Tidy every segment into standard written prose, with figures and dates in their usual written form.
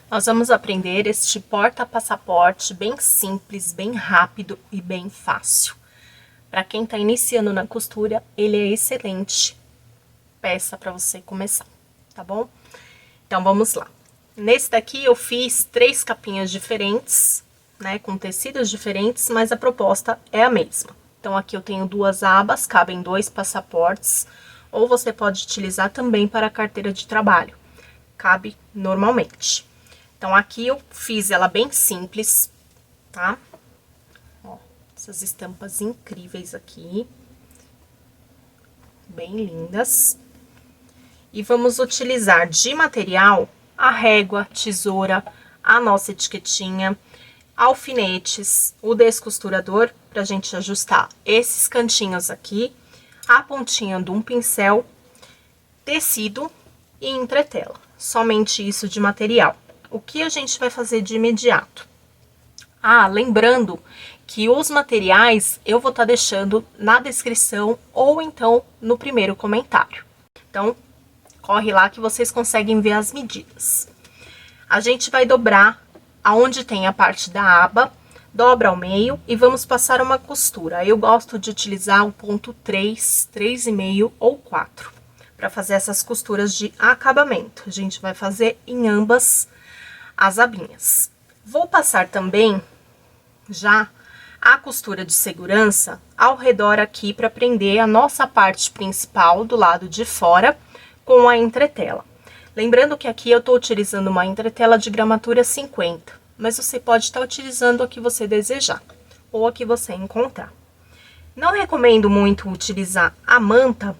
Nós vamos aprender este porta-passaporte bem simples, bem rápido e bem fácil. Para quem está iniciando na costura, ele é excelente peça para você começar, tá bom? Então, vamos lá. Nesse daqui eu fiz 3 capinhas diferentes, né, com tecidos diferentes, mas a proposta é a mesma. Então, aqui eu tenho 2 abas, cabem 2 passaportes, ou você pode utilizar também para a carteira de trabalho. Cabe normalmente. Então, aqui eu fiz ela bem simples, tá? Ó, essas estampas incríveis aqui. Bem lindas. E vamos utilizar de material a régua, tesoura, a nossa etiquetinha, alfinetes, o descosturador, pra gente ajustar esses cantinhos aqui, a pontinha de um pincel, tecido e entretela. Somente isso de material. O que a gente vai fazer de imediato? Ah, lembrando que os materiais eu vou estar deixando na descrição ou então no primeiro comentário. Então, corre lá que vocês conseguem ver as medidas. A gente vai dobrar aonde tem a parte da aba, dobra ao meio e vamos passar uma costura. Eu gosto de utilizar o ponto 3, 3,5 ou 4 para fazer essas costuras de acabamento. A gente vai fazer em ambas as abinhas. Vou passar também já a costura de segurança ao redor aqui para prender a nossa parte principal do lado de fora com a entretela. Lembrando que aqui eu tô utilizando uma entretela de gramatura 50, mas você pode estar utilizando a que você desejar ou a que você encontrar. Não recomendo muito utilizar a manta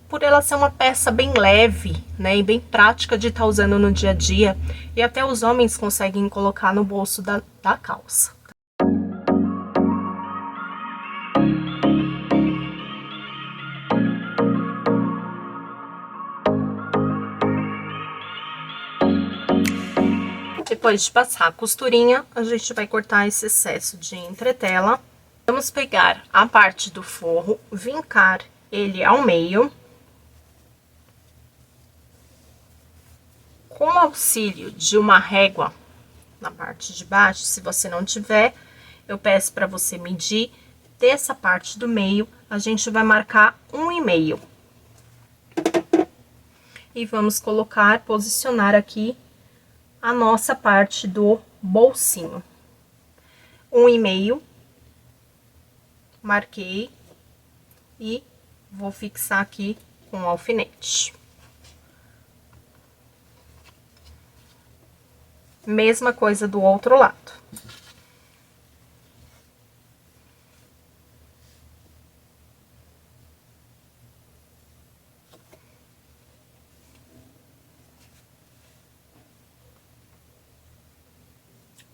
por ela ser uma peça bem leve, né, e bem prática de estar usando no dia a dia, e até os homens conseguem colocar no bolso da calça. Depois de passar a costurinha, a gente vai cortar esse excesso de entretela. Vamos pegar a parte do forro, vincar ele ao meio. Com o auxílio de uma régua na parte de baixo, se você não tiver, eu peço para você medir dessa parte do meio, a gente vai marcar 1,5. E vamos colocar, posicionar aqui a nossa parte do bolsinho. 1,5, marquei e vou fixar aqui com o alfinete. Mesma coisa do outro lado.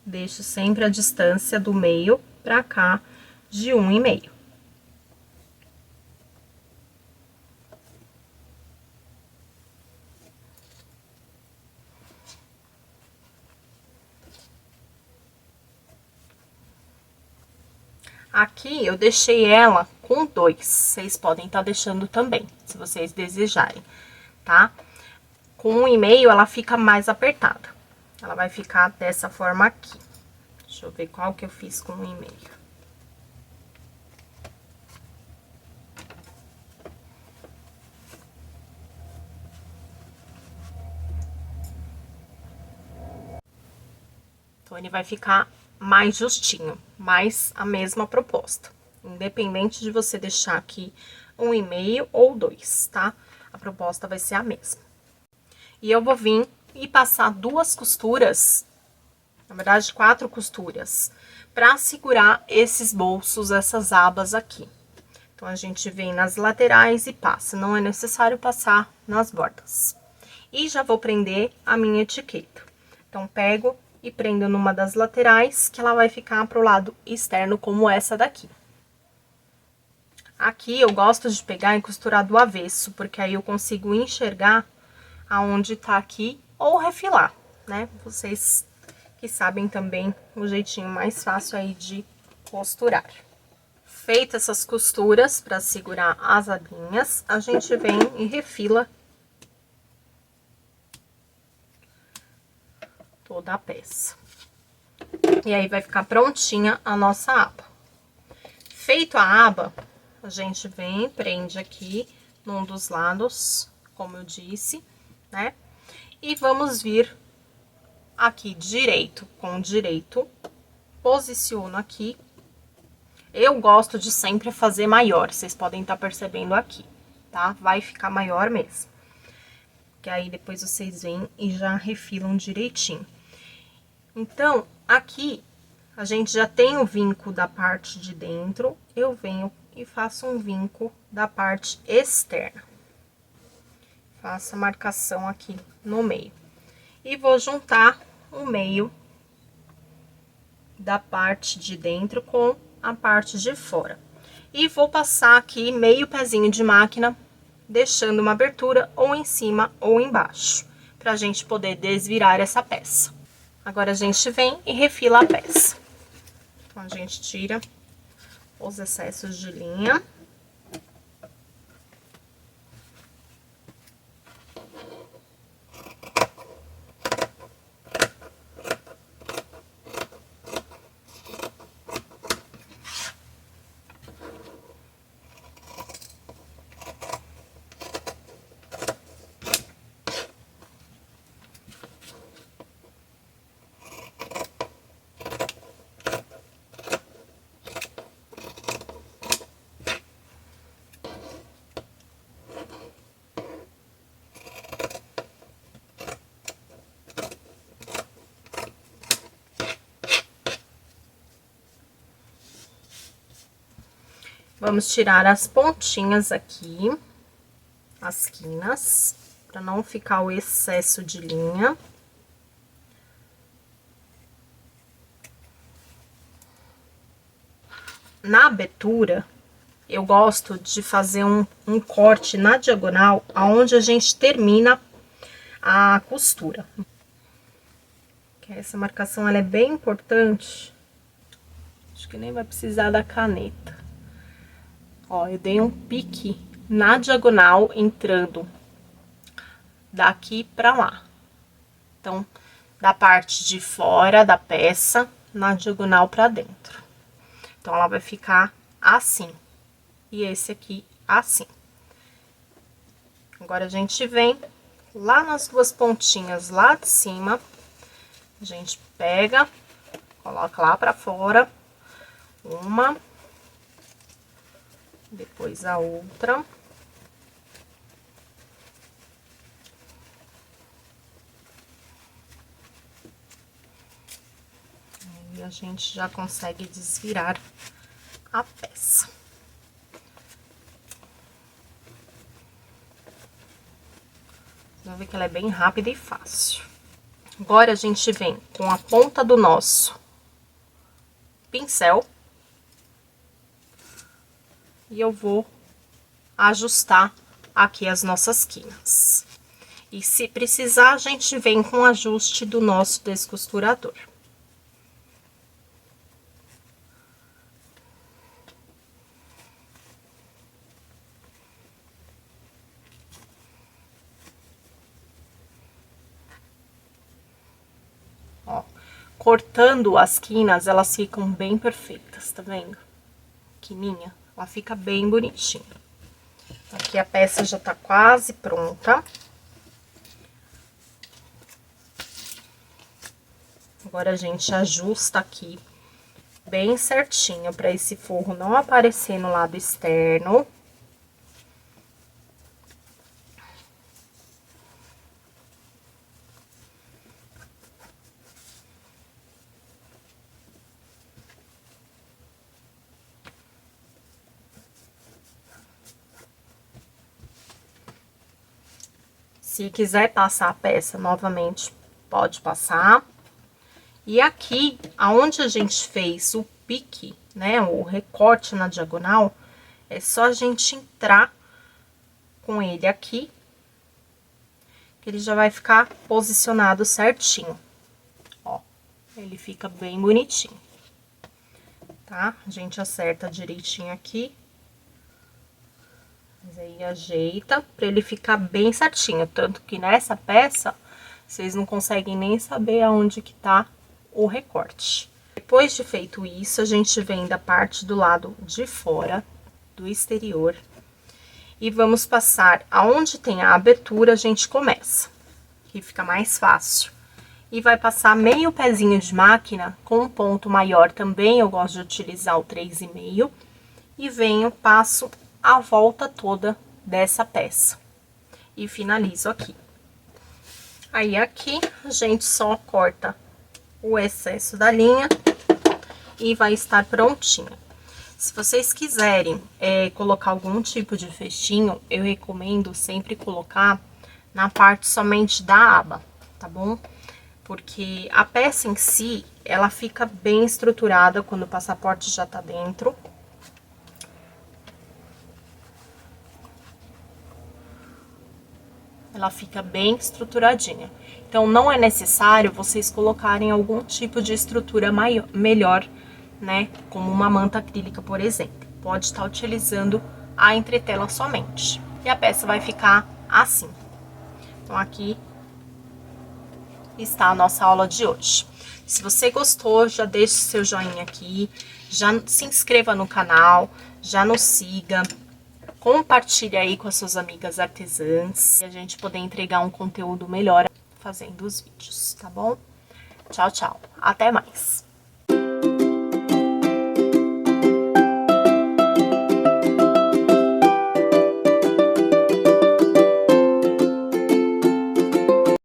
Deixo sempre a distância do meio pra cá de 1,5. Aqui eu deixei ela com 2, vocês podem estar deixando também, se vocês desejarem, tá? Com 1,5 ela fica mais apertada. Ela vai ficar dessa forma aqui. Deixa eu ver qual que eu fiz com 1,5. Então, ele vai ficar mais justinho, mais a mesma proposta. Independente de você deixar aqui 1,5 ou 2, tá? A proposta vai ser a mesma. E eu vou vir e passar 2 costuras, na verdade 4 costuras, para segurar esses bolsos, essas abas aqui. Então, a gente vem nas laterais e passa, não é necessário passar nas bordas. E já vou prender a minha etiqueta. Então, pego e prendo numa das laterais, que ela vai ficar pro lado externo, como essa daqui. Aqui eu gosto de pegar e costurar do avesso, porque aí eu consigo enxergar aonde tá aqui, ou refilar, né? Vocês que sabem também o jeitinho mais fácil aí de costurar. Feitas essas costuras para segurar as abinhas, a gente vem e refila toda a peça. E aí, vai ficar prontinha a nossa aba. Feito a aba, a gente vem, prende aqui num dos lados, como eu disse, né? E vamos vir aqui direito com direito, posiciono aqui. Eu gosto de sempre fazer maior, vocês podem estar percebendo aqui, tá? Vai ficar maior mesmo. Que aí depois vocês vêm e já refilam direitinho. Então, aqui a gente já tem o vinco da parte de dentro, eu venho e faço um vinco da parte externa. Faço a marcação aqui no meio. E vou juntar o meio da parte de dentro com a parte de fora. E vou passar aqui meio pezinho de máquina, deixando uma abertura ou em cima ou embaixo, pra gente poder desvirar essa peça. Agora, a gente vem e refila a peça. Então, a gente tira os excessos de linha. Vamos tirar as pontinhas aqui, as quinas, para não ficar o excesso de linha. Na abertura, eu gosto de fazer um corte na diagonal, aonde a gente termina a costura. Essa marcação, ela é bem importante. Acho que nem vai precisar da caneta. Ó, eu dei um pique na diagonal, entrando daqui pra lá. Então, da parte de fora da peça, na diagonal pra dentro. Então, ela vai ficar assim. E esse aqui, assim. Agora, a gente vem lá nas duas pontinhas lá de cima. A gente pega, coloca lá pra fora. Uma. Depois a outra. Aí a gente já consegue desvirar a peça. Vocês vão ver que ela é bem rápida e fácil. Agora, a gente vem com a ponta do nosso pincel. E eu vou ajustar aqui as nossas quinas. E se precisar, a gente vem com o ajuste do nosso descosturador. Ó, cortando as quinas, elas ficam bem perfeitas, tá vendo? Quininha. Ela fica bem bonitinha. Aqui a peça já tá quase pronta. Agora a gente ajusta aqui bem certinho para esse forro não aparecer no lado externo. Se quiser passar a peça novamente, pode passar. E aqui, aonde a gente fez o pique, né, o recorte na diagonal, é só a gente entrar com ele aqui, que ele já vai ficar posicionado certinho. Ó, ele fica bem bonitinho, tá? A gente acerta direitinho aqui. Mas aí ajeita pra ele ficar bem certinho, tanto que nessa peça vocês não conseguem nem saber aonde que tá o recorte. Depois de feito isso, a gente vem da parte do lado de fora, do exterior, e vamos passar aonde tem a abertura, a gente começa, que fica mais fácil. E vai passar meio pezinho de máquina com um ponto maior também, eu gosto de utilizar o 3,5, e venho, passo a volta toda dessa peça. E finalizo aqui. Aí, aqui, a gente só corta o excesso da linha e vai estar prontinha. Se vocês quiserem colocar algum tipo de fechinho, eu recomendo sempre colocar na parte somente da aba, tá bom? Porque a peça em si, ela fica bem estruturada quando o passaporte já tá dentro. Ela fica bem estruturadinha. Então, não é necessário vocês colocarem algum tipo de estrutura melhor, né? Como uma manta acrílica, por exemplo. Pode estar utilizando a entretela somente. E a peça vai ficar assim. Então, aqui está a nossa aula de hoje. Se você gostou, já deixe seu joinha aqui, já se inscreva no canal, já nos siga, compartilhe aí com as suas amigas artesãs, e a gente poder entregar um conteúdo melhor fazendo os vídeos, tá bom? Tchau, tchau. Até mais.